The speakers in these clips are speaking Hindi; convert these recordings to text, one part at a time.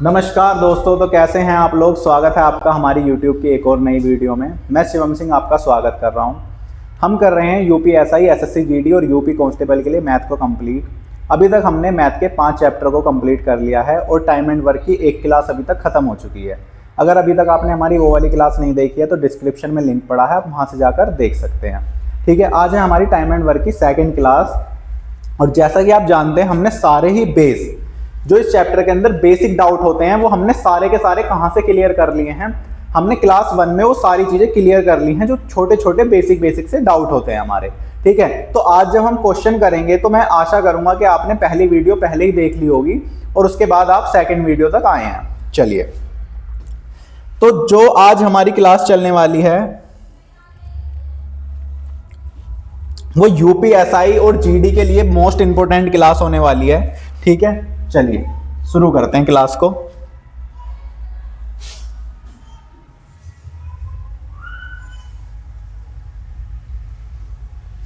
नमस्कार दोस्तों, तो कैसे हैं आप लोग। स्वागत है आपका हमारी YouTube की एक और नई वीडियो में। मैं शिवम सिंह आपका स्वागत कर रहा हूं। हम कर रहे हैं यूपीएसआई, एसएससी जीडी और यूपी कांस्टेबल के लिए मैथ को कंप्लीट। अभी तक हमने मैथ के 5 चैप्टर को कंप्लीट कर लिया है और टाइम एंड वर्क की एक क्लास अभी तक खत्म हो चुकी है। अगर अभी तक आपने हमारी वो वाली क्लास नहीं देखी है तो डिस्क्रिप्शन में लिंक पड़ा है, आप वहाँ से जाकर देख सकते हैं। ठीक है, आज है हमारी टाइम एंड वर्क की सेकेंड क्लास। और जैसा कि आप जानते हैं, हमने सारे ही बेस जो इस चैप्टर के अंदर बेसिक डाउट होते हैं वो हमने सारे के सारे कहां से क्लियर कर लिए हैं। हमने क्लास 1 में वो सारी चीजें क्लियर कर ली हैं जो छोटे छोटे बेसिक से डाउट होते हैं हमारे। ठीक है, तो आज जब हम क्वेश्चन करेंगे तो मैं आशा करूंगा कि आपने पहली वीडियो पहले ही देख ली होगी और उसके बाद आप सेकेंड वीडियो तक आए हैं। चलिए, तो जो आज हमारी क्लास चलने वाली है वो यूपीएसआई और जीडी के लिए मोस्ट इंपोर्टेंट क्लास होने वाली है। ठीक है, चलिए शुरू करते हैं क्लास को।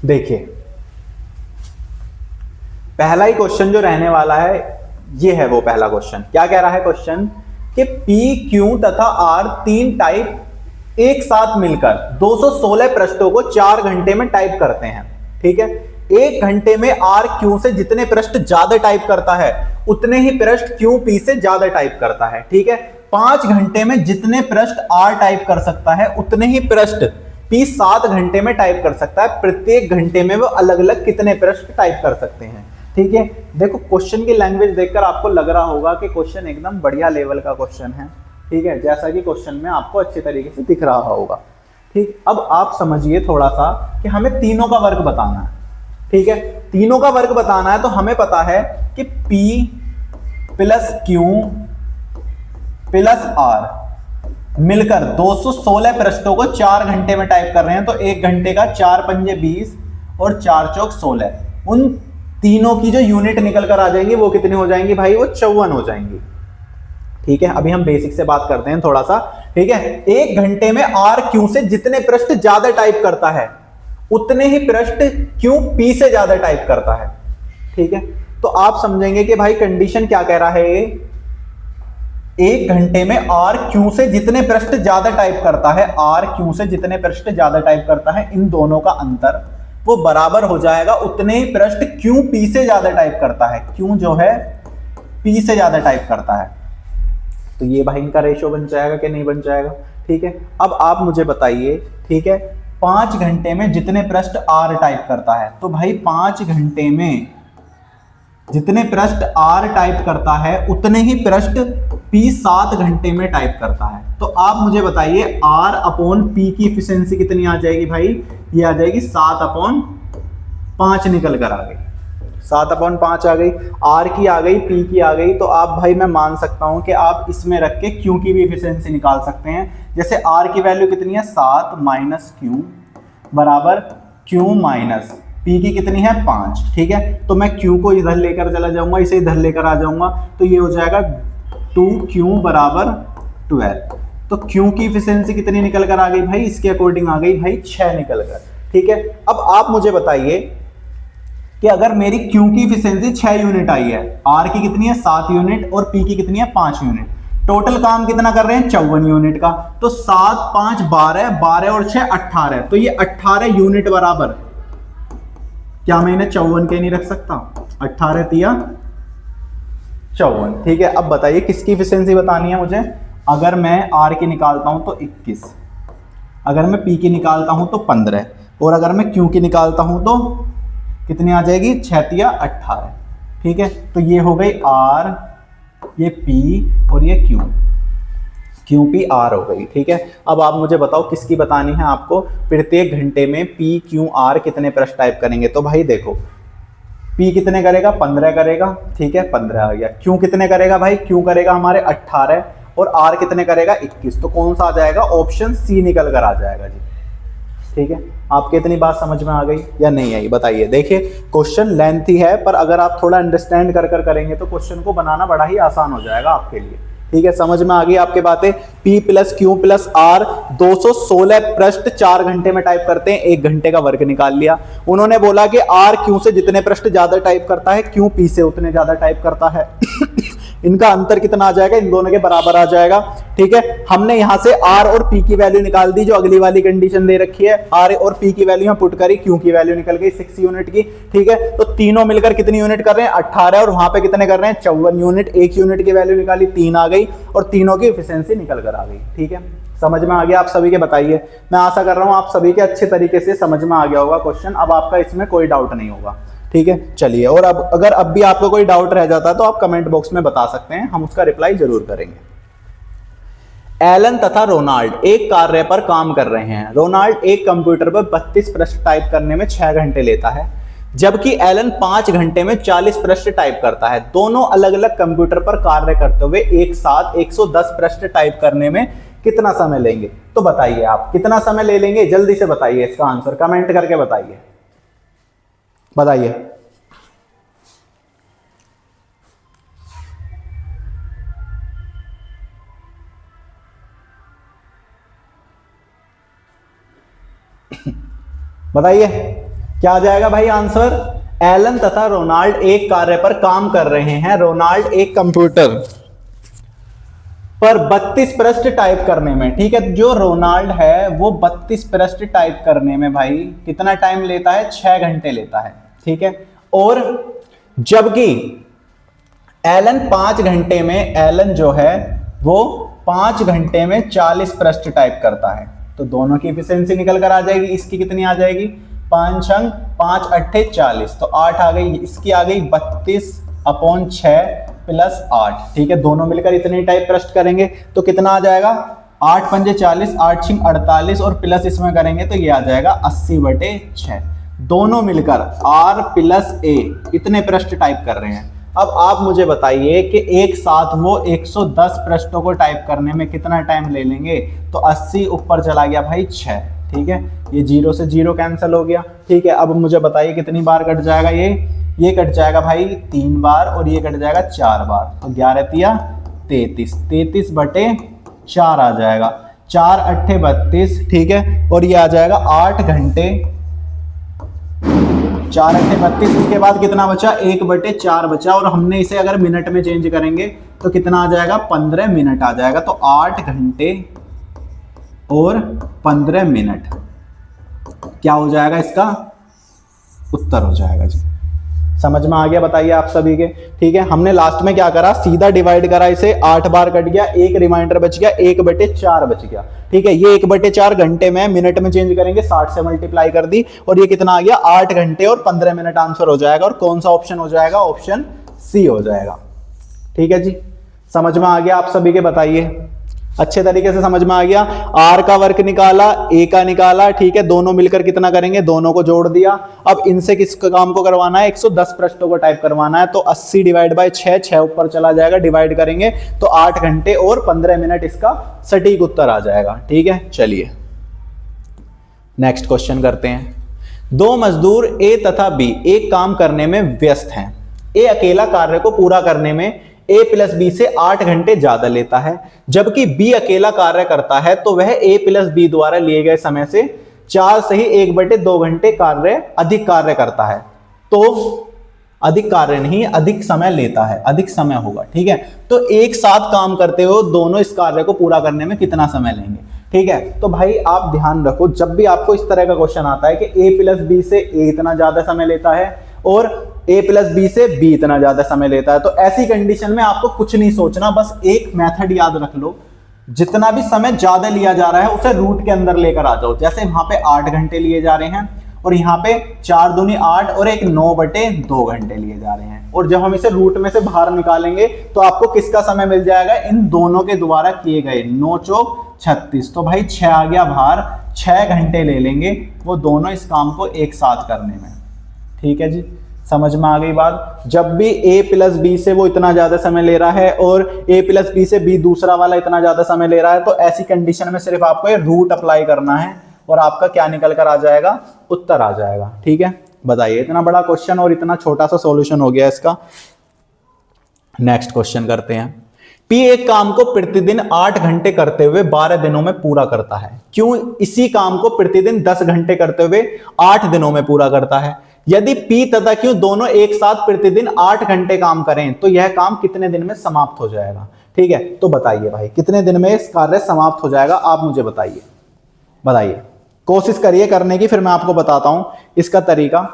देखिए, पहला ही क्वेश्चन जो रहने वाला है ये है वो पहला क्वेश्चन। क्या कह रहा है क्वेश्चन कि पी, क्यू तथा आर तीन टाइप एक साथ मिलकर 216 पृष्ठों को 4 घंटे में टाइप करते हैं। ठीक है, 1 घंटे में आर क्यू से जितने पृष्ठ ज्यादा टाइप करता है उतने ही पृष्ठ क्यू पी से ज्यादा टाइप करता है। ठीक है, 5 घंटे में जितने पृष्ठ आर टाइप कर सकता है उतने ही पृष्ठ पी 7 घंटे में टाइप कर सकता है। प्रत्येक घंटे में वो अलग अलग कितने पृष्ठ टाइप कर सकते हैं। ठीक है, देखो क्वेश्चन की लैंग्वेज देखकर आपको लग रहा होगा कि क्वेश्चन एकदम बढ़िया लेवल का क्वेश्चन है। ठीक है, जैसा कि क्वेश्चन में आपको अच्छे तरीके से दिख रहा होगा। ठीक, अब आप समझिए थोड़ा सा कि हमें तीनों का वर्ग बताना है। ठीक है, तीनों का वर्ग बताना है तो हमें पता है कि P plus Q plus R मिलकर 216 पृष्ठों को 4 घंटे में टाइप कर रहे हैं। तो 1 घंटे का 4 पंजे 20 और 4 चौक 16। उन तीनों की जो यूनिट निकल कर आ जाएंगी वो कितनी हो जाएंगी भाई? वो 54 हो जाएंगी। ठीक है, अभी हम बेसिक से बात करते हैं थोड़ा सा। ठीक है, 1 घंटे में आर क्यू से जितने पृष्ठ ज्यादा टाइप करता है उतने ही पृष्ठ क्यू पी से ज्यादा टाइप करता है। ठीक है, तो आप समझेंगे कि भाई कंडीशन क्या कह रहा है। 1 घंटे में आर क्यू से जितने पृष्ठ ज्यादा टाइप करता है, आर क्यू से जितने पृष्ठ ज्यादा टाइप करता है, इन दोनों का अंतर वो बराबर हो जाएगा उतने ही पृष्ठ क्यू पी से ज्यादा टाइप करता है। क्यू जो है पी से ज्यादा टाइप करता है। तो ये भाई इनका रेशो बन जाएगा कि नहीं बन जाएगा? ठीक है, अब आप मुझे बताइए। ठीक है, 5 घंटे में जितने पृष्ठ आर टाइप करता है, तो भाई 5 घंटे में जितने पृष्ठ आर टाइप करता है उतने ही पृष्ठ पी 7 घंटे में टाइप करता है। तो आप मुझे बताइए आर अपॉन पी की एफिशिएंसी कितनी आ जाएगी भाई? ये आ जाएगी 7/5 निकल कर आ गई। 7/5 आ गई, आर की आ गई, पी की आ गई। तो आप भाई मैं मान सकता हूं कि आप इसमें रख के क्यू की भी एफिशिएंसी निकाल सकते हैं। जैसे आर की वैल्यू कितनी है? 7 माइनस क्यू बराबर क्यू माइनस पी की कितनी है? 5। ठीक है, तो मैं क्यू को इधर लेकर चला जाऊंगा, इसे इधर लेकर आ जाऊंगा, तो ये हो जाएगा 2Q बराबर 12। तो क्यू की एफिशिएंसी कितनी निकल कर आ गई भाई? इसके अकॉर्डिंग आ गई भाई 6 निकल कर। ठीक है, अब आप मुझे बताइए कि अगर मेरी क्यू की एफिशिएंसी 6 यूनिट आई है, आर की कितनी है? 7 यूनिट और पी की कितनी है? 5 यूनिट। टोटल काम कितना कर रहे हैं? 54 यूनिट का। तो 7 5 12, 12 और 6 18। तो ये 18 यूनिट बराबर, क्या मैं इन्हें 54 के नहीं रख सकता? 18 तिया 54। ठीक है, अब बताइए किसकी एफिशिएंसी बतानी है मुझे। अगर मैं आर की निकालता हूं तो 21, अगर मैं पी की निकालता हूं तो 15, और अगर मैं क्यू की निकालता हूं तो कितनी आ जाएगी? 6 तिया 18। ठीक है, तो ये हो गई आर, ये पी और ये क्यू, क्यू पी आर हो गई। ठीक है, अब आप मुझे बताओ किसकी बतानी है आपको। प्रत्येक घंटे में पी क्यू आर कितने पृष्ठ टाइप करेंगे? तो भाई देखो, पी कितने करेगा? 15 करेगा। ठीक है, 15 आ गया। क्यू कितने करेगा भाई? क्यू करेगा हमारे 18, और आर कितने करेगा? 21। तो कौन सा आ जाएगा? ऑप्शन सी निकल कर आ जाएगा जी। ठीक है, आपके इतनी बात समझ में आ गई या नहीं आई बताइए। देखिए क्वेश्चन लेंथी है, पर अगर आप थोड़ा अंडरस्टैंड कर करेंगे तो क्वेश्चन को बनाना बड़ा ही आसान हो जाएगा आपके लिए। ठीक है, समझ में आ गई आपके बातें। P plus Q plus R 216 पृष्ठ 4 घंटे में टाइप करते हैं, 1 घंटे का वर्ग निकाल लिया। उन्होंने बोला कि आर क्यू से जितने पृष्ठ ज्यादा टाइप करता है, क्यू पी से उतने ज्यादा टाइप करता है। इनका अंतर कितना आ जाएगा, इन दोनों के बराबर आ जाएगा। ठीक है, हमने यहां से आर और पी की वैल्यू निकाल दी जो अगली वाली कंडीशन दे रखी है, आर और पी की वैल्यू पुट करी, क्यू की वैल्यू निकल गई 6 यूनिट की। ठीक है, तो तीनों मिलकर कितनी यूनिट कर रहे हैं 18, और वहां पे कितने कर रहे हैं 54 यूनिट। एक यूनिट की वैल्यू निकाली 3 आ गई और तीनों की एफिशिएंसी निकल कर आ गई। ठीक है, समझ में आ गया आप सभी के? बताइए, मैं आशा कर रहा हूं आप सभी के अच्छे तरीके से समझ में आ गया होगा क्वेश्चन, अब आपका इसमें कोई डाउट नहीं होगा। ठीक है, चलिए, और अब अगर अब भी आपको कोई डाउट रह जाता है तो आप कमेंट बॉक्स में बता सकते हैं, हम उसका रिप्लाई जरूर करेंगे। एलन तथा रोनाल्ड एक कार्य पर काम कर रहे हैं। रोनाल्ड एक कंप्यूटर पर 32 प्रश्न टाइप करने में 6 घंटे लेता है, जबकि एलन 5 घंटे में 40 प्रश्न टाइप करता है। दोनों अलग अलग कंप्यूटर पर कार्य करते हुए एक साथ 110 प्रश्न टाइप करने में कितना समय लेंगे? तो बताइए आप कितना समय ले लेंगे, जल्दी से बताइए इसका आंसर, कमेंट करके बताइए। बताइए। बताइए क्या आ जाएगा भाई आंसर? एलन तथा रोनाल्ड एक कार्य पर काम कर रहे हैं। रोनाल्ड एक कंप्यूटर पर 32 प्रश्न टाइप करने में, ठीक है, जो रोनाल्ड है वो 32 प्रश्न टाइप करने में भाई कितना टाइम लेता है? 6 घंटे लेता है। ठीक है, और जबकि एलन 5 घंटे में, एलन जो है वो 5 घंटे में 40 प्रश्न टाइप करता है। तो दोनों की एफिशिएंसी निकल कर आ जाएगी। इसकी कितनी आ जाएगी? 5 अंक 5 अट्ठे 40, तो 8 आ गई। इसकी आ गई 32/6 प्लस 8। ठीक है, दोनों मिलकर इतने टाइप प्रश्न करेंगे तो कितना आ जाएगा? 8 पंजे 40, 8 छिंग 48 और प्लस इसमें करेंगे तो ये आ जाएगा 80/6। दोनों मिलकर R प्लस A इतने प्रश्न टाइप कर रहे हैं। अब आप मुझे बताइए कि एक साथ वो 110 प्रश्नों को टाइप करने में कितना टाइम ले लेंगे? तो 80 ऊपर चला गया भाई 6। ठीक है, ये 0 से 0 कैंसिल हो गया। ठीक है, अब मुझे बताइए कितनी बार कट जाएगा? ये कट जाएगा भाई 3 बार और ये कट जाएगा 4 बार, तो 11 तिया 33, 33/4 आ जाएगा। 4 अट्ठे 32। ठीक है, और ये आ जाएगा 8 घंटे। 4 अट्ठे 32, इसके बाद कितना बचा? 1/4 बचा, और हमने इसे अगर मिनट में चेंज करेंगे तो कितना आ जाएगा? 15 मिनट आ जाएगा। तो 8 घंटे और 15 मिनट क्या हो जाएगा? इसका उत्तर हो जाएगा जी। समझ में आ गया? बताइए आप सभी के। ठीक है, हमने लास्ट में क्या करा? सीधा डिवाइड करा इसे, 8 बार कट गया, एक रिमाइंडर बच गया, 1/4 बच गया। ठीक है, ये 1/4 घंटे में मिनट में चेंज करेंगे, 60 से मल्टीप्लाई कर दी, और ये कितना आ गया? 8 घंटे और 15 मिनट आंसर हो जाएगा। और कौन सा ऑप्शन हो जाएगा? ऑप्शन सी हो जाएगा। ठीक है जी, समझ में आ गया आप सभी के? बताइए, अच्छे तरीके से समझ में आ गया? आर का वर्क निकाला, ए का निकाला। ठीक है, दोनों मिलकर कितना करेंगे? दोनों को जोड़ दिया। अब इनसे किस काम को करवाना है? 110 प्रश्नों को टाइप करवाना है। तो 80 डिवाइड बाय 6 ऊपर चला जाएगा, डिवाइड करेंगे तो 8 घंटे और 15 मिनट इसका सटीक उत्तर आ जाएगा। ठीक है, चलिए नेक्स्ट क्वेश्चन करते हैं। 2 मजदूर ए तथा बी एक काम करने में व्यस्त हैं। ए अकेला कार्य को पूरा करने में A प्लस बी से 8 घंटे ज्यादा लेता है, जबकि B अकेला कार्य करता है तो वह A प्लस बी द्वारा लिए गए समय से 4 से ही 1/2 घंटे अधिक कार्य करता है। तो अधिक कार्य नहीं, अधिक समय लेता है, अधिक समय होगा। ठीक है, तो एक साथ काम करते हो दोनों इस कार्य को पूरा करने में कितना समय लेंगे? ठीक है, तो भाई आप ध्यान रखो, जब भी आपको इस तरह का क्वेश्चन आता है कि A प्लस बी से A इतना ज्यादा समय लेता है और A प्लस बी से B इतना ज्यादा समय लेता है, तो ऐसी कंडीशन में आपको कुछ नहीं सोचना, बस एक मेथड याद रख लो। जितना भी समय ज्यादा लिया जा रहा है उसे रूट के अंदर लेकर आ जाओ। जैसे वहां पे 8 घंटे लिए जा रहे हैं और यहाँ पे 4 दूनी 8 और एक 9/2 घंटे लिए जा रहे हैं, और जब हम इसे रूट में से बाहर निकालेंगे तो आपको किसका समय मिल जाएगा? इन दोनों के द्वारा किए गए। 9 चौक 36, तो भाई 6 आ गया बाहर। 6 घंटे ले लेंगे वो दोनों इस काम को एक साथ करने में। ठीक है जी, समझ में आ गई बात? जब भी A प्लस बी से वो इतना ज्यादा समय ले रहा है और A प्लस बी से B दूसरा वाला इतना ज्यादा समय ले रहा है, तो ऐसी कंडीशन में सिर्फ आपको ये रूट अप्लाई करना है और आपका क्या निकल कर आ जाएगा? उत्तर आ जाएगा। ठीक है, बताइए, इतना बड़ा क्वेश्चन और इतना छोटा सा सॉल्यूशन हो गया इसका। नेक्स्ट क्वेश्चन करते हैं। P एक काम को प्रतिदिन 8 घंटे करते हुए 12 दिनों में पूरा करता है। क्यों इसी काम को प्रतिदिन 10 घंटे करते हुए 8 दिनों में पूरा करता है? यदि P तथा Q दोनों एक साथ प्रतिदिन 8 घंटे काम करें तो यह काम कितने दिन में समाप्त हो जाएगा। ठीक है, तो बताइए भाई कितने दिन में इस कार्य समाप्त हो जाएगा, आप मुझे बताइए। बताइए, कोशिश करिए करने की, फिर मैं आपको बताता हूं इसका तरीका।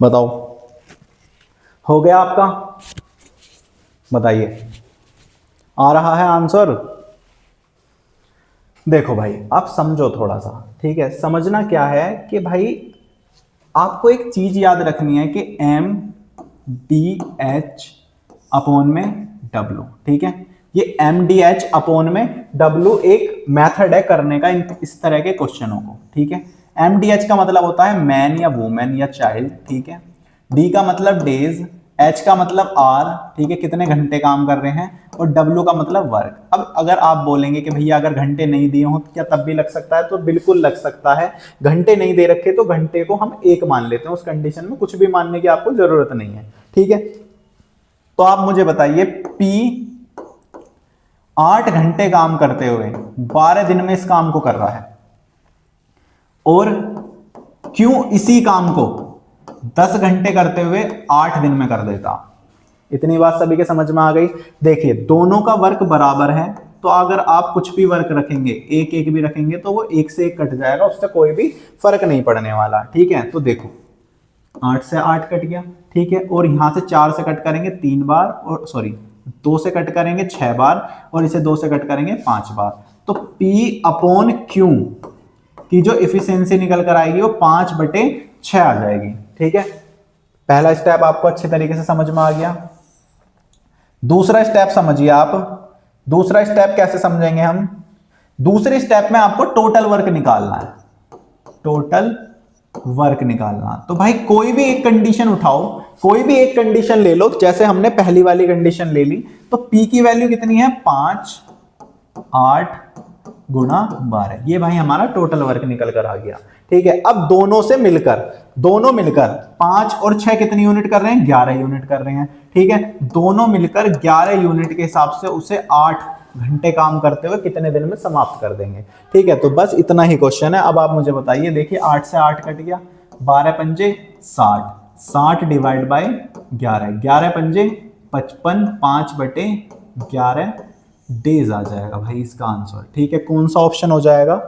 बताओ, हो गया आपका? बताइए, आ रहा है आंसर? देखो भाई, आप समझो थोड़ा सा। ठीक है, समझना क्या है कि भाई आपको एक चीज याद रखनी है कि एम डी एच अपॉन में डब्लू। ठीक है, ये एम डी एच अपॉन में डब्लू एक मेथड है करने का इस तरह के क्वेश्चनों को। ठीक है, एम डी एच का मतलब होता है मैन या वुमेन या चाइल्ड। ठीक है, डी का मतलब डेज, एच का मतलब आर, ठीक है, कितने घंटे काम कर रहे हैं, और डब्ल्यू का मतलब वर्क। अब अगर आप बोलेंगे कि भैया अगर घंटे नहीं दिए हो तो क्या तब भी लग सकता है, तो बिल्कुल लग सकता है। घंटे नहीं दे रखे तो घंटे को हम एक मान लेते हैं, उस कंडीशन में कुछ भी मानने की आपको जरूरत नहीं है। ठीक है, तो आप मुझे बताइए पी 8 घंटे काम करते हुए 12 दिन में इस काम को कर रहा है, और क्यों इसी काम को 10 घंटे करते हुए 8 दिन में कर देता। इतनी बात सभी के समझ में आ गई। देखिए, दोनों का वर्क बराबर है, तो अगर आप कुछ भी वर्क रखेंगे, एक एक भी रखेंगे, तो वो एक से एक कट जाएगा, उससे कोई भी फर्क नहीं पड़ने वाला। ठीक है, तो देखो 8 से 8 कट गया। ठीक है, और यहां से 4 से कट करेंगे 3 बार, और सॉरी 2 से कट करेंगे 6 बार, और इसे 2 से कट करेंगे 5 बार। तो P अपॉन Q की जो इफिशियंसी निकल कर आएगी वो 5/6 आ जाएगी। ठीक है, पहला स्टेप आपको अच्छे तरीके से समझ में आ गया। दूसरा स्टेप समझिए आप। दूसरा स्टेप कैसे समझेंगे हम? दूसरे स्टेप में आपको टोटल वर्क निकालना है। टोटल वर्क निकालना, तो भाई कोई भी एक कंडीशन उठाओ, कोई भी एक कंडीशन ले लो। जैसे हमने पहली वाली कंडीशन ले ली, तो P की वैल्यू कितनी है? 5 8 गुणा 12। ये भाई हमारा टोटल वर्क निकल कर आ गया। ठीक है, अब दोनों मिलकर 5 और 6 कितनी यूनिट कर रहे हैं? 11 यूनिट कर रहे हैं। ठीक है, दोनों मिलकर 11 यूनिट के हिसाब से उसे 8 घंटे काम करते हुए कितने दिन में समाप्त कर देंगे। ठीक है, तो बस इतना ही क्वेश्चन है। अब आप मुझे बताइए, देखिए 8 से 8 कट गया, 12 पंजे 60, 60 डिवाइड बाय 11, 11 पंजे 55, 5/11 डेज आ जाएगा भाई इसका आंसर। ठीक है, कौन सा ऑप्शन हो जाएगा?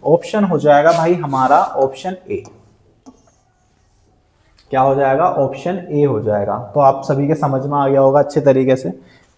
ऑप्शन हो जाएगा भाई हमारा ऑप्शन ए। क्या हो जाएगा? ऑप्शन ए हो जाएगा। तो आप सभी के समझ में आ गया होगा अच्छे तरीके से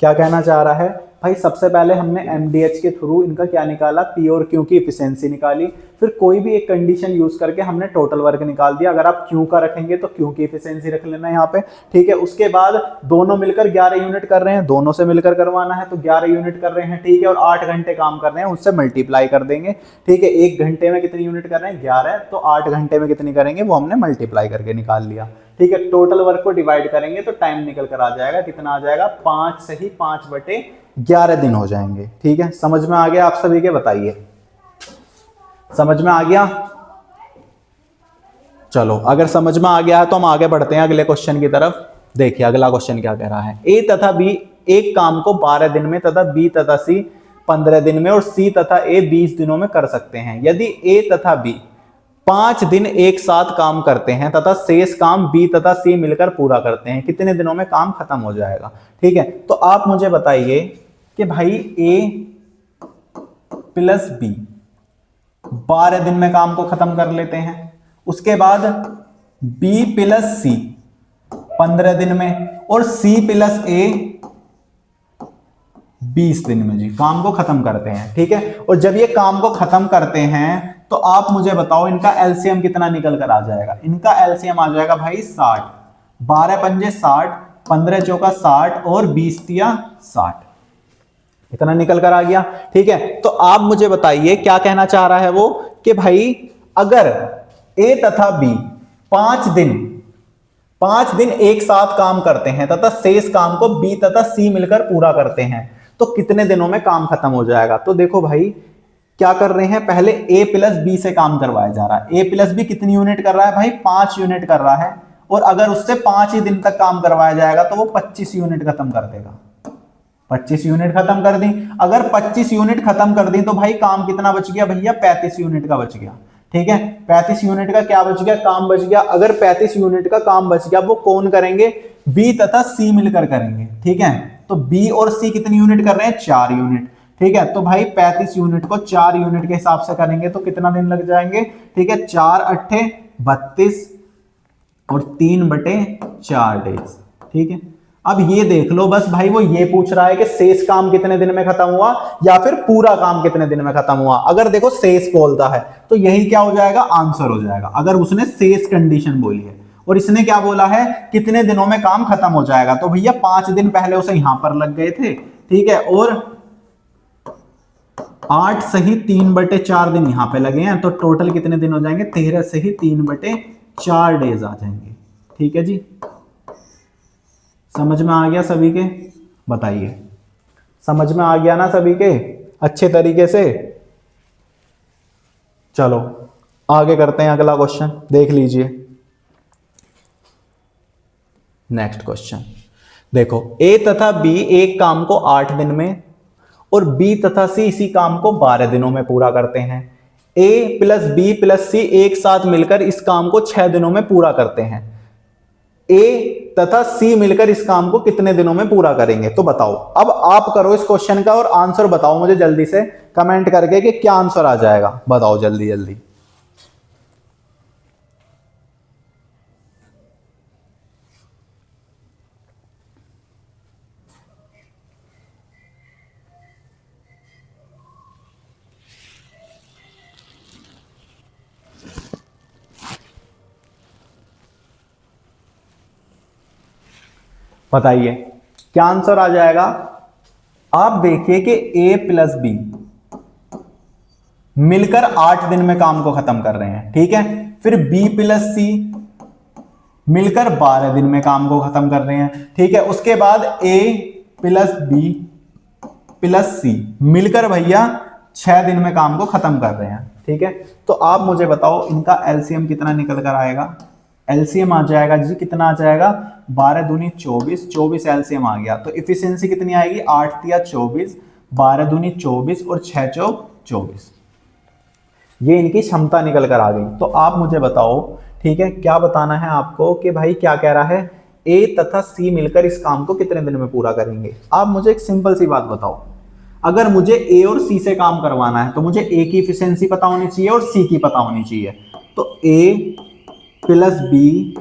क्या कहना चाह रहा है भाई। सबसे पहले हमने एमडीएच के थ्रू इनका क्या निकाला? पी और क्यू की इफिशियंसी निकाली। फिर कोई भी एक कंडीशन यूज करके हमने टोटल वर्क निकाल दिया। अगर आप क्यू का रखेंगे तो क्यू की इफिशियंसी रख लेना यहाँ पे। ठीक है, उसके बाद दोनों मिलकर 11 यूनिट कर रहे हैं, दोनों से मिलकर करवाना है तो 11 यूनिट कर रहे हैं। ठीक है, और 8 घंटे काम कर रहे हैं, उससे मल्टीप्लाई कर देंगे। ठीक है, 1 घंटे में कितनी यूनिट कर रहे हैं? 11, तो 8 घंटे में कितनी करेंगे वो हमने मल्टीप्लाई करके निकाल लिया। ठीक है, टोटल वर्क को डिवाइड करेंगे तो टाइम निकल कर आ जाएगा। कितना आ जाएगा? 5 से ही 5/11 दिन हो जाएंगे। ठीक है, समझ में आ गया आप सभी के? बताइए, समझ में आ गया? चलो, अगर समझ में आ गया है तो हम आगे बढ़ते हैं अगले क्वेश्चन की तरफ। देखिए अगला क्वेश्चन क्या कह रहा है। ए तथा बी एक काम को 12 दिन में तथा बी तथा सी 15 दिन में और सी तथा ए 20 दिनों में कर सकते हैं। यदि ए तथा बी 5 दिन एक साथ काम करते हैं तथा शेष काम बी तथा सी मिलकर पूरा करते हैं, कितने दिनों में काम खत्म हो जाएगा? ठीक है, तो आप मुझे बताइए कि भाई ए प्लस बी 12 दिन में काम को खत्म कर लेते हैं। उसके बाद बी प्लस सी 15 दिन में और सी प्लस ए 20 दिन में जी काम को खत्म करते हैं। ठीक है, और जब ये काम को खत्म करते हैं तो आप मुझे बताओ इनका एलसीएम कितना निकल कर आ जाएगा? इनका एलसीएम आ जाएगा भाई 60। 12 पंजे 60, 15 चौका 60 और 20 तिया 60, इतना निकल कर आ गया। ठीक है, तो आप मुझे बताइए क्या कहना चाह रहा है वो कि भाई अगर ए तथा बी 5 दिन एक साथ काम करते हैं तथा शेष काम को बी तथा सी मिलकर पूरा करते हैं तो कितने दिनों में काम खत्म हो जाएगा? तो देखो भाई क्या कर रहे हैं, पहले ए प्लस बी से काम करवाया जा रहा है। ए प्लस बी कितनी यूनिट कर रहा है भाई, 5 यूनिट कर रहा है, और अगर उससे 5 ही दिन तक काम करवाया जाएगा तो वो 25 यूनिट खत्म कर देगा। 25 यूनिट खत्म कर दी। अगर 25 यूनिट खत्म कर दी तो भाई काम कितना बच गया भैया, 35 यूनिट का बच गया। ठीक है, 35 यूनिट का क्या बच गया, काम बच गया। अगर 35 यूनिट का काम बच गया, वो कौन करेंगे, बी तथा सी मिलकर करेंगे। ठीक है, तो बी और सी कितनी यूनिट कर रहे हैं, 4 यूनिट। ठीक है, तो भाई 35 यूनिट को 4 यूनिट के हिसाब से करेंगे तो कितना दिन लग जाएंगे। ठीक है, 4 अट्ठे 32 और 3/4 डेज। ठीक है, अब ये देख लो बस भाई, वो ये पूछ रहा है कि शेष काम कितने दिन में खत्म हुआ या फिर पूरा काम कितने दिन में खत्म हुआ। अगर देखो शेष बोलता है तो यही क्या हो जाएगा, आंसर हो जाएगा, अगर उसने शेष कंडीशन बोली है। और इसने क्या बोला है, कितने दिनों में काम खत्म हो जाएगा, तो भैया 5 दिन पहले उसे यहां पर लग गए थे। ठीक है, और 8 सही 3/4 दिन यहां पे लगे हैं, तो टोटल कितने दिन हो जाएंगे, 13 सही 3/4 डेज आ जाएंगे। ठीक है जी, समझ में आ गया सभी के, बताइए समझ में आ गया ना सभी के अच्छे तरीके से। चलो आगे करते हैं, अगला क्वेश्चन देख लीजिए। नेक्स्ट क्वेश्चन देखो, ए तथा बी एक काम को 8 दिन में और बी तथा सी इसी काम को 12 दिनों में पूरा करते हैं। ए प्लस बी प्लस सी एक साथ मिलकर इस काम को 6 दिनों में पूरा करते हैं। ए तथा सी मिलकर इस काम को कितने दिनों में पूरा करेंगे, तो बताओ। अब आप करो इस क्वेश्चन का और आंसर बताओ मुझे जल्दी से कमेंट करके कि क्या आंसर आ जाएगा, बताओ जल्दी जल्दी। बताइए क्या आंसर आ जाएगा। आप देखिए कि ए प्लस बी मिलकर 8 दिन में काम को खत्म कर रहे हैं। ठीक है, फिर बी प्लस सी मिलकर 12 दिन में काम को खत्म कर रहे हैं। ठीक है, उसके बाद ए प्लस बी प्लस सी मिलकर भैया 6 दिन में काम को खत्म कर रहे हैं। ठीक है, तो आप मुझे बताओ इनका एलसीएम कितना निकल कर आएगा। एलसीएम आ जाएगा जी, कितना आ जाएगा, 12 दूनी 24, 24 एलसीएम आ गया, तो इफिशियंसी कितनी आएगी, 8 तिया 24, 12 दूनी 24 और 6 चौक 24। ये इनकी क्षमता निकल कर आ गई। तो आप मुझे बताओ, ठीक है, क्या बताना है आपको कि भाई क्या कह रहा है, ए तथा सी मिलकर इस काम को कितने दिन में पूरा करेंगे। आप मुझे एक सिंपल सी बात बताओ, अगर मुझे ए और सी से काम करवाना है तो मुझे ए की इफिशियंसी पता होनी चाहिए और सी की पता होनी चाहिए। तो A plus B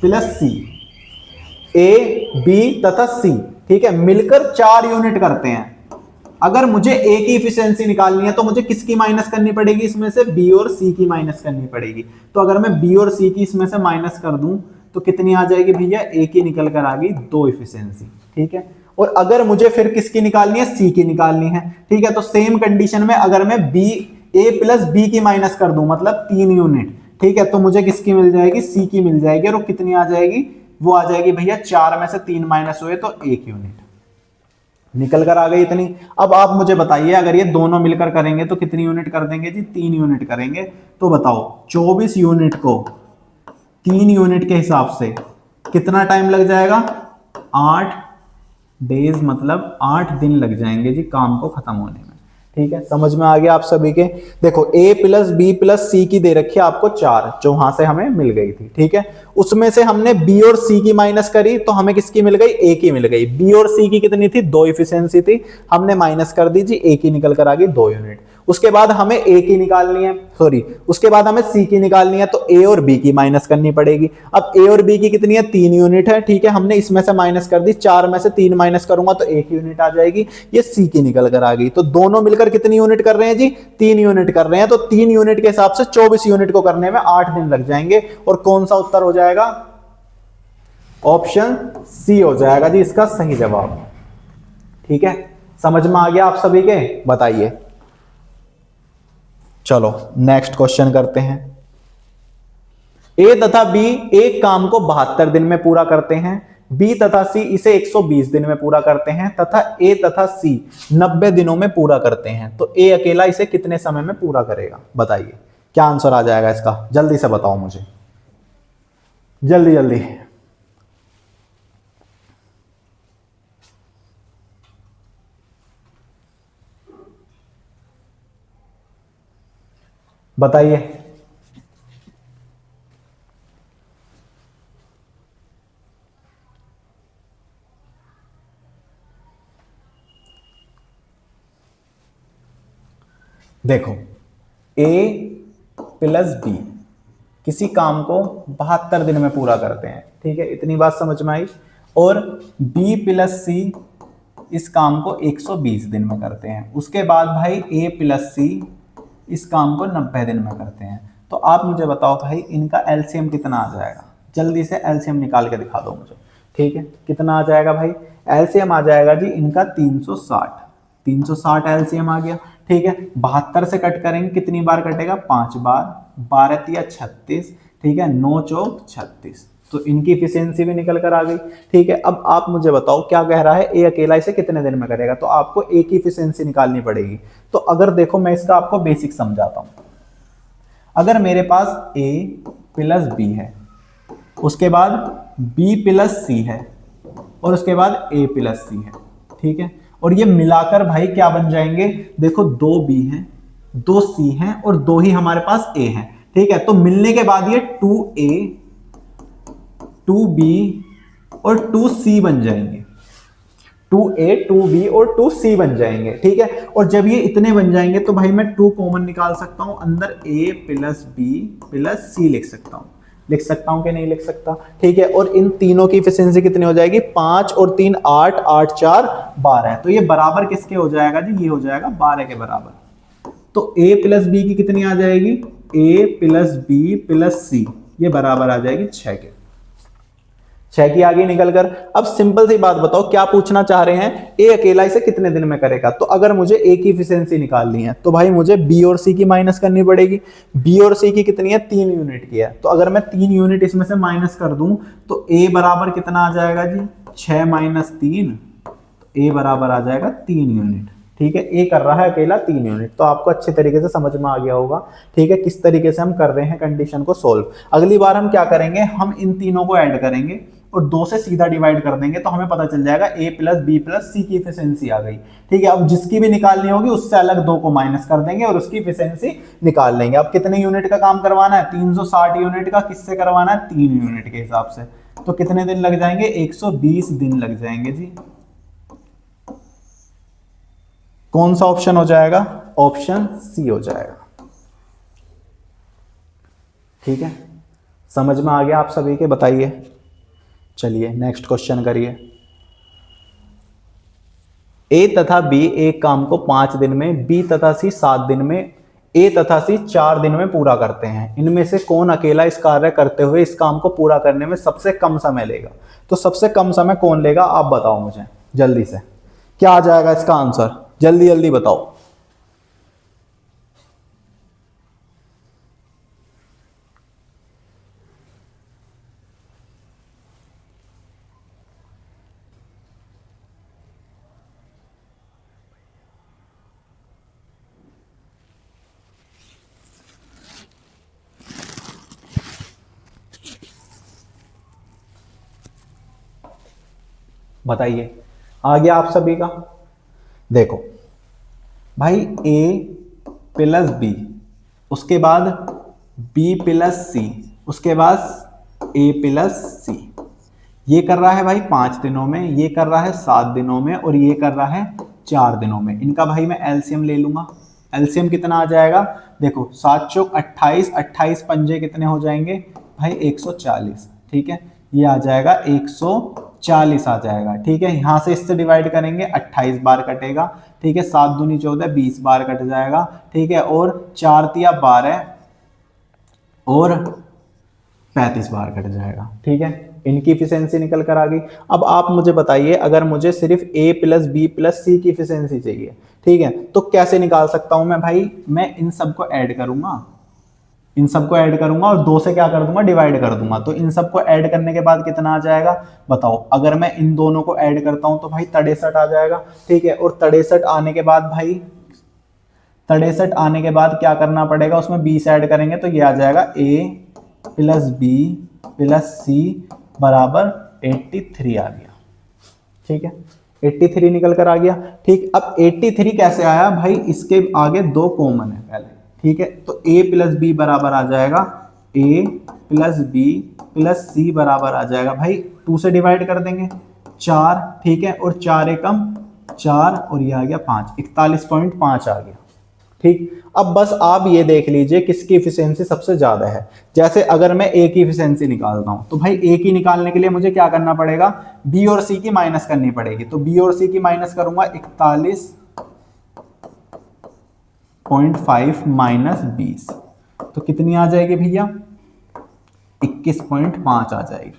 plus C, A B तथा सी, ठीक है, मिलकर 4 यूनिट करते हैं। अगर मुझे ए की इफिशियंसी निकालनी है तो मुझे किसकी माइनस करनी पड़ेगी, इसमें से बी और सी की माइनस करनी पड़ेगी। तो अगर मैं बी और सी की इसमें से माइनस कर दूं तो कितनी आ जाएगी भैया, ए की निकल कर आ गई 2 इफिशियंसी। ठीक है, और अगर मुझे फिर किसकी निकालनी है, सी की निकालनी है। ठीक है, तो सेम कंडीशन में अगर मैं बी ए प्लस बी की माइनस कर दूं मतलब 3 यूनिट, ठीक है, तो मुझे किसकी मिल जाएगी, सी की मिल जाएगी। और कितनी आ जाएगी, वो आ जाएगी भैया 4 में से 3 माइनस हुए तो 1 यूनिट निकल कर आ गई इतनी। अब आप मुझे बताइए अगर ये दोनों मिलकर करेंगे तो कितनी यूनिट कर देंगे जी, 3 यूनिट करेंगे। तो बताओ 24 यूनिट को 3 यूनिट के हिसाब से कितना टाइम लग जाएगा, 8 डेज, मतलब 8 दिन लग जाएंगे जी काम को खत्म होने में। ठीक है, समझ में आ गया आप सभी के। देखो a प्लस बी प्लस सी की दे रखी है आपको 4, जो वहां से हमें मिल गई थी। ठीक है, उसमें से हमने b और c की माइनस करी तो हमें किसकी मिल गई, a की मिल गई। b और c की कितनी थी, 2 इफिशियंसी थी, हमने माइनस कर दी जी, a की निकल कर आ गई 2 यूनिट। उसके बाद हमें a की निकालनी है, सॉरी उसके बाद हमें c की निकालनी है, तो a और b की माइनस करनी पड़ेगी। अब a और b की कितनी है, 3 यूनिट है। ठीक है, हमने इसमें से माइनस कर दी, 4 में से 3 माइनस करूंगा तो 1 यूनिट आ जाएगी, ये c की निकल कर आ गई। तो दोनों मिलकर कितनी यूनिट कर रहे हैं जी, 3 यूनिट कर रहे हैं। तो 3 यूनिट के हिसाब से 24 यूनिट को करने में 8 दिन लग जाएंगे। और कौन सा उत्तर हो जाएगा, ऑप्शन सी हो जाएगा जी इसका सही जवाब। ठीक है, समझ में आ गया आप सभी के, बताइए। चलो नेक्स्ट क्वेश्चन करते हैं। ए तथा बी एक काम को 72 दिन में पूरा करते हैं, बी तथा सी इसे 120 दिन में पूरा करते हैं तथा ए तथा सी 90 दिनों में पूरा करते हैं, तो ए अकेला इसे कितने समय में पूरा करेगा? बताइए क्या आंसर आ जाएगा इसका, जल्दी से बताओ मुझे, जल्दी जल्दी। बताइए। देखो A प्लस बी किसी काम को 72 दिन में पूरा करते हैं, ठीक है, इतनी बात समझ में आई। और B प्लस सी इस काम को 120 दिन में करते हैं। उसके बाद भाई A प्लस सी इस काम को 90 दिन में करते हैं। तो आप मुझे बताओ भाई इनका एलसीएम कितना आ जाएगा? जल्दी से एलसीएम निकाल के दिखा दो मुझे, ठीक है। कितना आ जाएगा भाई? एलसीएम आ जाएगा जी इनका 360। 360 एलसीएम आ गया, ठीक है। 72 से कट करेंगे, कितनी बार कटेगा? 5 बार। 12 तिया 36, ठीक है, 9 चौक 36। तो इनकी इफिशियंसी भी निकल कर आ गई, ठीक है। अब आप मुझे बताओ क्या कह रहा है, ए अकेला इसे कितने दिन में करेगा? तो आपको ए की इफिशियंसी निकालनी पड़ेगी। तो अगर देखो मैं इसका आपको बेसिक समझाता हूं। अगर मेरे पास ए प्लस बी है, उसके बाद बी प्लस सी है और उसके बाद ए प्लस सी है, ठीक है, और ये मिलाकर भाई क्या बन जाएंगे? देखो 2 बी हैं, 2 सी हैं और 2 ही हमारे पास ए हैं, ठीक है। तो मिलने के बाद ये 2A 2B और 2C बन जाएंगे। 2A 2B और 2C बन जाएंगे, ठीक है। और जब ये इतने बन जाएंगे तो भाई मैं 2 कॉमन निकाल सकता हूं, अंदर A प्लस बी प्लस सी लिख सकता हूं। लिख सकता हूं कि नहीं लिख सकता? ठीक है। और इन तीनों की एफिशिएंसी कितनी हो जाएगी? 5 और 3 8, 8 4 12। तो ये बराबर किसके हो जाएगा जी? ये हो जाएगा 12 के बराबर। तो A प्लस बी की कितनी आ जाएगी? A प्लस बी प्लस सी, ये बराबर आ जाएगी 6 के। 6 की आगे निकलकर अब सिंपल सी बात बताओ, क्या पूछना चाह रहे हैं? ए अकेला इसे कितने दिन में करेगा? तो अगर मुझे ए की एफिशिएंसी निकालनी है तो भाई मुझे बी और सी की माइनस करनी पड़ेगी। बी और सी की कितनी है? 3 यूनिट की है। तो अगर मैं 3 यूनिट इसमें से माइनस कर दूं तो ए बराबर कितना आ जाएगा जी? 6 माइनस 3, तो ए बराबर आ जाएगा 3 यूनिट, ठीक है। ए कर रहा है अकेला 3 यूनिट। तो आपको अच्छे तरीके से समझ में आ गया होगा, ठीक है, किस तरीके से हम कर रहे हैं कंडीशन को सोल्व। अगली बार हम क्या करेंगे, हम इन तीनों को ऐड करेंगे और 2 से सीधा डिवाइड कर देंगे तो हमें पता चल जाएगा ए प्लस बी प्लस सी की एफिशिएंसी आ गई, ठीक है। अब जिसकी भी निकालनी होगी उससे अलग 2 को माइनस कर देंगे और उसकी एफिशिएंसी निकाल लेंगे। अब कितने यूनिट का काम करवाना है? 360 यूनिट का। किससे करवाना है? 3 यूनिट के हिसाब से। तो कितने दिन लग जाएंगे? 120 दिन लग जाएंगे जी। कौन सा ऑप्शन हो जाएगा? ऑप्शन सी हो जाएगा, ठीक है। समझ में आ गया आप सभी के? बताइए। चलिए नेक्स्ट क्वेश्चन करिए। ए तथा बी एक काम को 5 दिन में, बी तथा सी 7 दिन में, ए तथा सी 4 दिन में पूरा करते हैं। इनमें से कौन अकेला इस कार्य करते हुए इस काम को पूरा करने में सबसे कम समय लेगा? तो सबसे कम समय कौन लेगा आप बताओ मुझे जल्दी से। क्या आ जाएगा इसका आंसर? जल्दी जल्दी बताओ। बताइए, आ गया आप सभी का? देखो भाई ए प्लस बी, उसके बाद बी प्लस सी, उसके बाद ए प्लस सी। ये कर रहा है भाई 5 दिनों में, ये कर रहा है 7 दिनों में और ये कर रहा है 4 दिनों में। इनका भाई मैं एलसीएम ले लूंगा। एलसीएम कितना आ जाएगा? देखो 7 चौक 28, 28 पंजे कितने हो जाएंगे भाई? 140, ठीक है। ये आ जाएगा 140 आ जाएगा, ठीक है। यहाँ से इससे डिवाइड करेंगे 28 बार कटेगा, ठीक है। 7 दूनी 14, 20 बार कट जाएगा, ठीक है। और 4 तिया 12 और 35 बार कट जाएगा, ठीक है। इनकी एफिशिएंसी निकल कर आ गई। अब आप मुझे बताइए, अगर मुझे सिर्फ ए प्लस बी प्लस सी की एफिशिएंसी चाहिए, ठीक है, तो कैसे निकाल सकता हूं मैं भाई? मैं इन सबको ऐड करूंगा, इन सबको ऐड करूंगा और 2 से क्या कर दूंगा, डिवाइड कर दूंगा। तो इन सबको ऐड करने के बाद कितना आ जाएगा बताओ। अगर मैं इन दोनों को ऐड करता हूं तो भाई 63 आ जाएगा, ठीक है। और 63 आने के बाद भाई 63 आने के बाद क्या करना पड़ेगा, उसमें 20 ऐड करेंगे तो ये आ जाएगा a प्लस बी प्लस सी बराबर 83 आ गया, ठीक है। 83 निकल कर आ गया, ठीक। अब 83 कैसे आया भाई, इसके आगे 2 कॉमन है पहले, ठीक है। तो a प्लस बी बराबर आ जाएगा a प्लस बी प्लस सी बराबर आ जाएगा भाई 2 से डिवाइड कर देंगे 4, ठीक है। और 4 एकम 4 और ये आ गया 5, 41.5 आ गया, ठीक। अब बस आप ये देख लीजिए किसकी इफिशियंसी सबसे ज्यादा है। जैसे अगर मैं ए की इफिशियंसी निकालता हूं तो भाई ए की निकालने के लिए मुझे क्या करना पड़ेगा, बी और सी की माइनस करनी पड़ेगी। तो बी और सी की माइनस करूंगा 41.5 माइनस 20 तो कितनी आ जाएगी भैया, 21.5 आ जाएगी,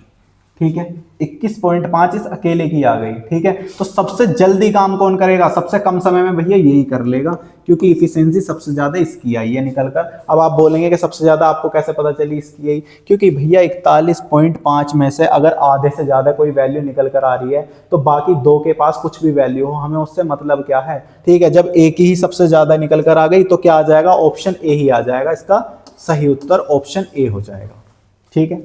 ठीक है। 21.5 इस अकेले की आ गई, ठीक है। तो सबसे जल्दी काम कौन करेगा, सबसे कम समय में भैया यही कर लेगा, क्योंकि इफिशियंसी सबसे ज्यादा इसकी आई है निकल कर। अब आप बोलेंगे कि सबसे ज्यादा आपको कैसे पता चली इसकी आई, क्योंकि भैया 41.5 में से अगर आधे से ज्यादा कोई वैल्यू निकल कर आ रही है तो बाकी 2 के पास कुछ भी वैल्यू हो, हमें उससे मतलब क्या है, ठीक है। जब ए की ही सबसे ज्यादा निकल कर आ गई तो क्या आ जाएगा, ऑप्शन ए ही आ जाएगा, इसका सही उत्तर ऑप्शन ए हो जाएगा, ठीक है।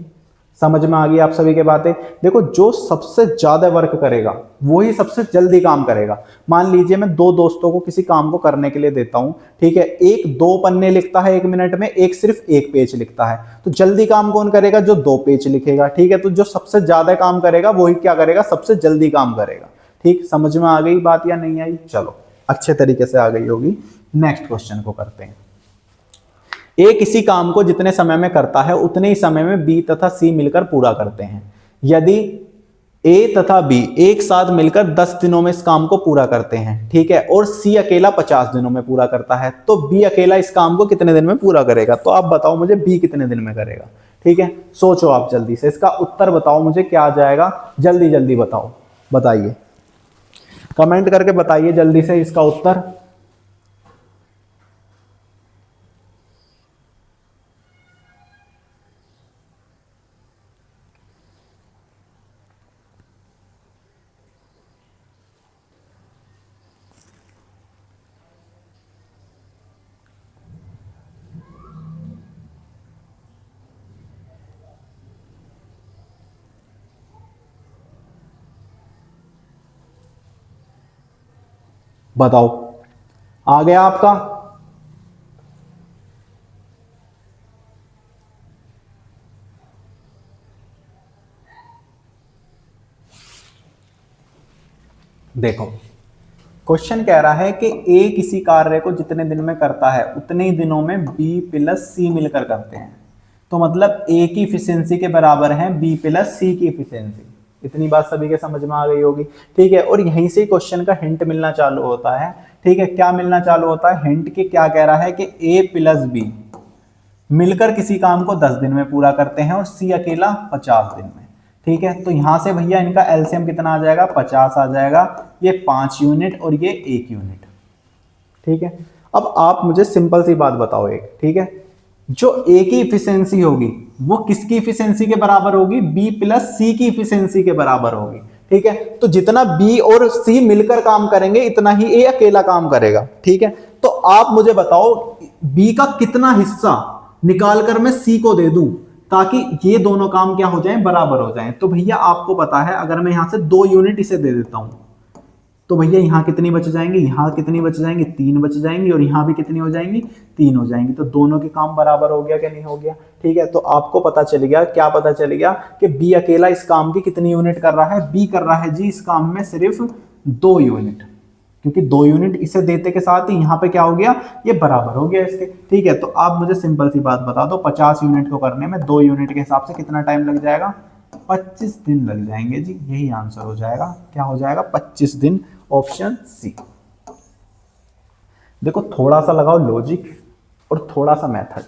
समझ में आ गई आप सभी के बातें। देखो जो सबसे ज्यादा वर्क करेगा वही सबसे जल्दी काम करेगा। मान लीजिए मैं 2 दोस्तों को किसी काम को करने के लिए देता हूं, ठीक है। एक 2 पन्ने लिखता है 1 मिनट में, एक सिर्फ 1 पेज लिखता है। तो जल्दी काम कौन करेगा, जो 2 पेज लिखेगा, ठीक है। तो जो सबसे ज्यादा काम करेगा वही क्या करेगा, सबसे जल्दी काम करेगा, ठीक। समझ में आ गई बात या नहीं आई, चलो अच्छे तरीके से आ गई होगी। नेक्स्ट क्वेश्चन को करते हैं। ए किसी काम को जितने समय में करता है उतने ही समय में बी तथा सी मिलकर पूरा करते हैं। यदि ए तथा बी एक साथ मिलकर 10 दिनों में इस काम को पूरा करते हैं, ठीक है, और सी अकेला 50 दिनों में पूरा करता है, तो बी अकेला इस काम को कितने दिन में पूरा करेगा। तो आप बताओ मुझे बी कितने दिन में करेगा, ठीक है। सोचो आप जल्दी से, इसका उत्तर बताओ मुझे क्या आ जाएगा, जल्दी जल्दी बताओ, बताइए, कमेंट करके बताइए जल्दी से इसका उत्तर। बताओ आ गया आपका, देखो क्वेश्चन कह रहा है कि ए किसी कार्य को जितने दिन में करता है उतने ही दिनों में बी प्लस सी मिलकर करते हैं। तो मतलब ए की इफिशियंसी के बराबर है बी प्लस सी की इफिशियंसी। इतनी बात सभी के समझ में आ गई होगी, ठीक है। और यहीं से क्वेश्चन का हिंट मिलना चालू होता है, ठीक है। क्या मिलना चालू होता है, हिंट के क्या कह रहा है कि ए प्लस बी मिलकर किसी काम को 10 दिन में पूरा करते हैं और सी अकेला 50 दिन में, ठीक है। तो यहां से भैया इनका एलसीएम कितना आ जाएगा, 50 आ जाएगा, ये 5 यूनिट और ये 1 यूनिट, ठीक है। अब आप मुझे सिंपल सी बात बताओ एक, ठीक है, जो ए की इफिशियंसी होगी वो किसकी इफिशियंसी के बराबर होगी, बी प्लस सी की इफिशियंसी के बराबर होगी, ठीक है। तो जितना बी और सी मिलकर काम करेंगे इतना ही ए अकेला काम करेगा, ठीक है। तो आप मुझे बताओ बी का कितना हिस्सा निकाल कर मैं सी को दे दूं ताकि ये दोनों काम क्या हो जाएं, बराबर हो जाएं। तो भैया आपको पता है अगर मैं यहां से 2 यूनिट इसे दे देता हूं तो भैया यहां कितनी बच जाएंगी, यहां कितनी बच जाएंगी, 3 बच जाएंगी, और यहां भी कितनी हो जाएंगी, 3 हो जाएंगी। तो दोनों के काम बराबर हो गया कि नहीं हो गया, ठीक है। तो आपको पता चल गया, क्या पता चल गया कि बी अकेला इस काम की कितनी यूनिट कर रहा है, बी कर रहा है जी इस काम में सिर्फ 2 यूनिट, क्योंकि 2 यूनिट इसे देते के साथ ही यहाँ पे क्या हो गया, ये बराबर हो गया इसके, ठीक है। तो आप मुझे सिंपल सी बात बता दो, 50 यूनिट को करने में 2 यूनिट के हिसाब से कितना टाइम लग जाएगा, 25 दिन लग जाएंगे जी। यही आंसर हो जाएगा, क्या हो जाएगा, 25 दिन, ऑप्शन सी। देखो थोड़ा सा लगाओ लॉजिक और थोड़ा सा मेथड,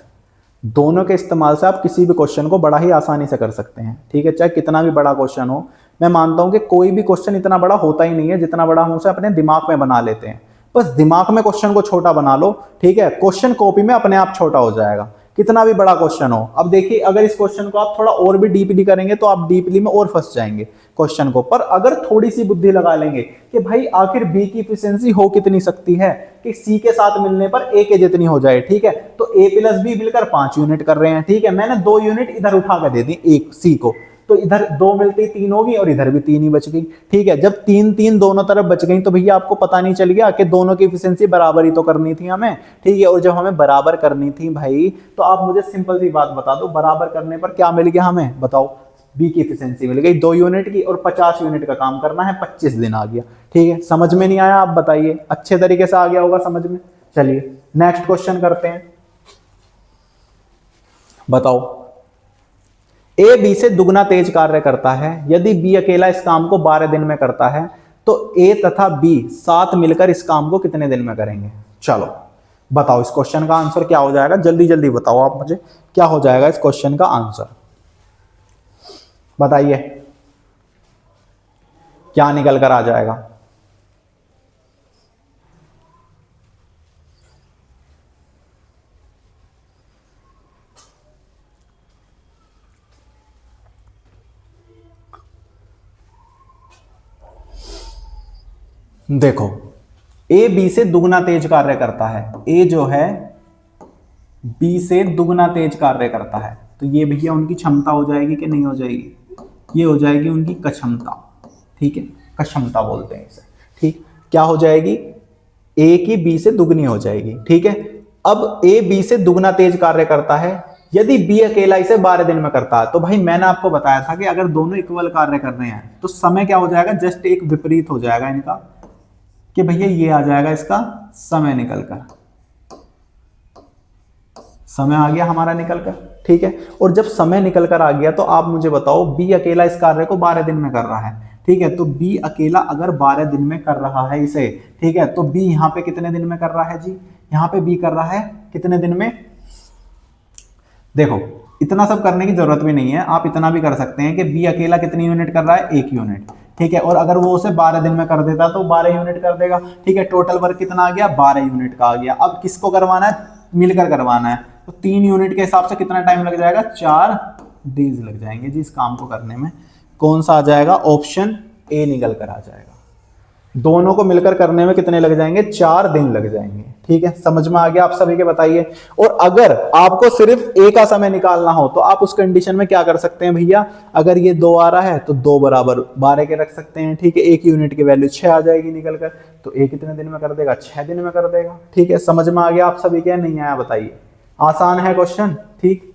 दोनों के इस्तेमाल से आप किसी भी क्वेश्चन को बड़ा ही आसानी से कर सकते हैं, ठीक है। चाहे कितना भी बड़ा क्वेश्चन हो, मैं मानता हूं कि कोई भी क्वेश्चन इतना बड़ा होता ही नहीं है जितना बड़ा हम उसे अपने दिमाग में बना लेते हैं। बस दिमाग में क्वेश्चन को छोटा बना लो, ठीक है, क्वेश्चन कॉपी में अपने आप छोटा हो जाएगा। कितना भी बड़ा क्वेश्चन हो। अब देखिए अगर इस क्वेश्चन को आप थोड़ा और भी डीपली करेंगे तो आप डीपली में और फंस जाएंगे क्वेश्चन को, पर अगर थोड़ी सी बुद्धि लगा लेंगे कि भाई आखिर बी की इफिशिएंसी हो कितनी सकती है कि सी के साथ मिलने पर ए के जितनी हो जाए, ठीक है, तो ए प्लस बी मिलकर 5 यूनिट कर रहे हैं, ठीक है, मैंने 2 यूनिट इधर उठा कर दे दी एक सी को, तो इधर 2 मिलती 3 होगी और इधर भी 3 ही बच गई, ठीक है। जब 3 3 दोनों तरफ बच गई तो भैया आपको पता नहीं चल गया कि दोनों की एफिशिएंसी बराबर ही तो करनी थी हमें, ठीक है। और जब हमें बराबर करनी थी भाई, तो आप मुझे सिंपल सी बात बता दो, बराबर करने पर क्या मिल गया हमें, बताओ, बी की एफिशिएंसी मिल गई 2 यूनिट की, और 50 यूनिट का काम करना है, 25 दिन आ गया, ठीक है। समझ में नहीं आया आप बताइए, अच्छे तरीके से आ गया होगा समझ में। चलिए नेक्स्ट क्वेश्चन करते हैं, बताओ, ए बी से दुगना तेज कार्य करता है, यदि बी अकेला इस काम को 12 दिन में करता है तो ए तथा बी साथ मिलकर इस काम को कितने दिन में करेंगे। चलो बताओ इस क्वेश्चन का आंसर क्या हो जाएगा, जल्दी जल्दी बताओ आप मुझे, क्या हो जाएगा इस क्वेश्चन का आंसर, बताइए क्या निकल कर आ जाएगा। देखो ए बी से दुगना तेज कार्य करता है, ए जो है बी से दुगना तेज कार्य करता है, तो ये भैया उनकी क्षमता हो जाएगी कि नहीं हो जाएगी, ये हो जाएगी उनकी क्षमता, ठीक है, क्षमता बोलते हैं इसे, ठीक, क्या हो जाएगी, ए की बी से दुगनी हो जाएगी, ठीक है। अब ए बी से दुगना तेज कार्य करता है, यदि बी अकेला इसे 12 दिन में करता है, तो भाई मैंने आपको बताया था कि अगर दोनों इक्वल कार्य कर रहे हैं तो समय क्या हो जाएगा, जस्ट एक विपरीत हो जाएगा इनका, कि भैया ये आ जाएगा इसका समय निकल कर, समय आ गया हमारा निकल कर, ठीक है। और जब समय निकल कर आ गया तो आप मुझे बताओ बी अकेला इस कार्य को 12 दिन में कर रहा है, ठीक है, तो बी अकेला अगर 12 दिन में कर रहा है इसे, ठीक है, तो बी यहां पे कितने दिन में कर रहा है जी, यहां पे बी कर रहा है कितने दिन में, देखो इतना सब करने की जरूरत भी नहीं है, आप इतना भी कर सकते हैं कि बी अकेला कितनी यूनिट कर रहा है, 1 यूनिट, ठीक है, और अगर वो उसे 12 दिन में कर देता तो 12 यूनिट कर देगा, ठीक है, टोटल वर्क कितना आ गया, 12 यूनिट का आ गया। अब किसको करवाना है, मिलकर करवाना है, तो 3 यूनिट के हिसाब से कितना टाइम लग जाएगा, 4 डेज लग जाएंगे जी इस काम को करने में। कौन सा आ जाएगा, ऑप्शन ए निकल कर आ जाएगा। दोनों को मिलकर करने में कितने लग जाएंगे, 4 दिन लग जाएंगे, ठीक है, समझ में आ गया आप सभी के, बताइए। और अगर आपको सिर्फ ए का समय निकालना हो तो आप उस कंडीशन में क्या कर सकते हैं भैया, अगर ये 2 आ रहा है तो 2 बराबर 12 के रख सकते हैं, ठीक है, एक यूनिट की वैल्यू 6 आ जाएगी निकल कर, तो ए कितने दिन में कर देगा, 6 दिन में कर देगा, ठीक है, समझ में आ गया आप सभी के, नहीं आया बताइए। आसान है क्वेश्चन, ठीक,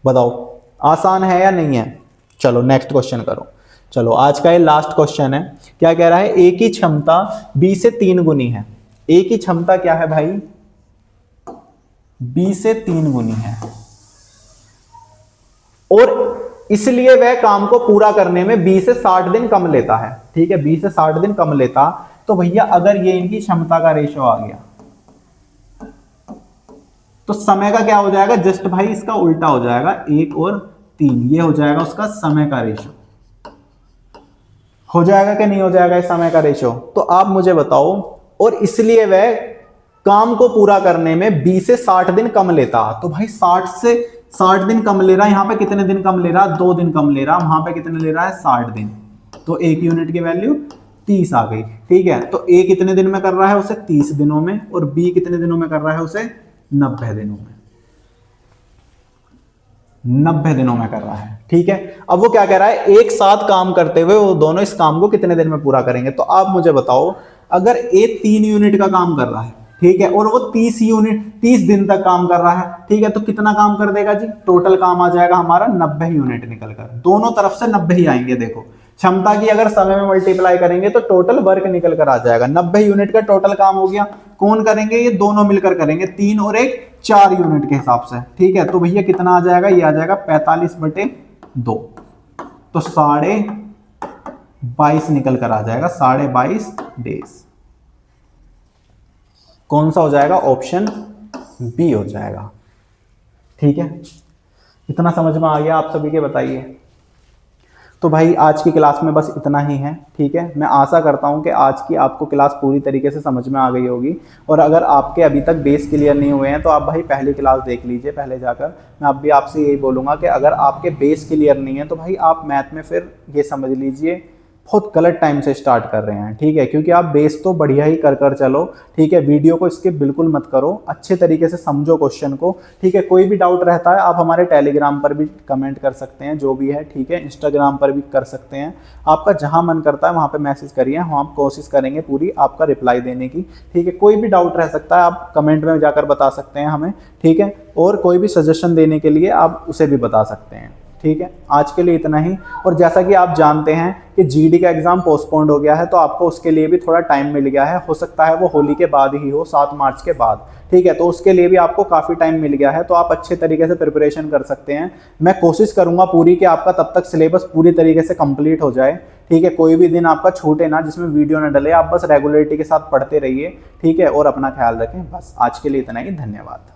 बताओ आसान है या नहीं है। चलो नेक्स्ट क्वेश्चन करो। चलो आज का ये लास्ट क्वेश्चन है, क्या कह रहा है, ए की क्षमता बी से 3 गुनी है, ए की क्षमता क्या है भाई, बी से 3 गुनी है, और इसलिए वह काम को पूरा करने में बी से 60 दिन कम लेता है, ठीक है, बी से 60 दिन कम लेता, तो भैया अगर ये इनकी क्षमता का रेशो आ गया तो समय का क्या हो जाएगा, जस्ट भाई इसका उल्टा हो जाएगा, 1 और 3, ये हो जाएगा उसका समय का रेशो, हो जाएगा कि नहीं हो जाएगा इस समय का रेशो। तो आप मुझे बताओ, और इसलिए वह काम को पूरा करने में बी से 60 दिन कम लेता, तो भाई 60 से 60 दिन कम ले रहा है, यहां पे कितने दिन कम ले रहा है, 2 दिन कम ले रहा है, वहां पे कितने ले रहा है, 60 दिन, तो 1 यूनिट की वैल्यू 30 आ गई, ठीक है। तो ए कितने दिन में कर रहा है उसे, 30 दिनों में, और बी कितने दिनों में कर रहा है उसे, 90 दिनों में, 90 दिनों में कर रहा है, ठीक है। अब वो क्या कह रहा है, एक साथ काम करते हुए वो दोनों इस काम को कितने दिन में पूरा करेंगे। तो आप मुझे बताओ, अगर ए 3 यूनिट का काम कर रहा है, ठीक है, और वो 30 दिन तक काम कर रहा है, ठीक है, तो कितना काम कर देगा जी, टोटल काम आ जाएगा हमारा 90 यूनिट निकल कर, दोनों तरफ से 90 ही आएंगे। देखो क्षमता की अगर समय में मल्टीप्लाई करेंगे तो टोटल वर्क निकल कर आ जाएगा, 90 यूनिट का टोटल काम हो गया। कौन करेंगे, ये दोनों मिलकर करेंगे, 3 और 1 4 यूनिट के हिसाब से, ठीक है। तो भैया कितना आ जाएगा, ये आ जाएगा 45/2, तो 22.5 निकल कर आ जाएगा, 22.5 डेज। कौन सा हो जाएगा, ऑप्शन बी हो जाएगा, ठीक है। इतना समझ में आ गया आप सभी के, बताइए। तो भाई आज की क्लास में बस इतना ही है, ठीक है। मैं आशा करता हूँ कि आज की आपको क्लास पूरी तरीके से समझ में आ गई होगी। और अगर आपके अभी तक बेस क्लियर नहीं हुए हैं तो आप भाई पहली क्लास देख लीजिए पहले जाकर। मैं अब भी आपसे यही बोलूँगा कि अगर आपके बेस क्लियर नहीं है तो भाई आप मैथ में फिर ये समझ लीजिए बहुत गलत टाइम से स्टार्ट कर रहे हैं, ठीक है। क्योंकि आप बेस तो बढ़िया ही कर चलो, ठीक है। वीडियो को स्किप बिल्कुल मत करो, अच्छे तरीके से समझो क्वेश्चन को, ठीक है। कोई भी डाउट रहता है आप हमारे टेलीग्राम पर भी कमेंट कर सकते हैं, जो भी है, ठीक है। इंस्टाग्राम पर भी कर सकते हैं, आपका जहां मन करता है वहां पे मैसेज करिए, हम कोशिश करेंगे पूरी आपका रिप्लाई देने की, ठीक है। कोई भी डाउट रह सकता है आप कमेंट में जाकर बता सकते हैं हमें, ठीक है। और कोई भी सजेशन देने के लिए आप उसे भी बता सकते हैं, ठीक है। आज के लिए इतना ही। और जैसा कि आप जानते हैं कि जीडी का एग्जाम पोस्टपोन्ड हो गया है, तो आपको उसके लिए भी थोड़ा टाइम मिल गया है। हो सकता है वो होली के बाद ही हो, 7 मार्च के बाद, ठीक है। तो उसके लिए भी आपको काफ़ी टाइम मिल गया है, तो आप अच्छे तरीके से प्रिपरेशन कर सकते हैं। मैं कोशिश करूंगा पूरी कि आपका तब तक सिलेबस पूरी तरीके से कंप्लीट हो जाए, ठीक है। कोई भी दिन आपका छूटे ना जिसमें वीडियो ना डले, आप बस रेगुलरिटी के साथ पढ़ते रहिए, ठीक है। और अपना ख्याल रखें। बस आज के लिए इतना ही, धन्यवाद।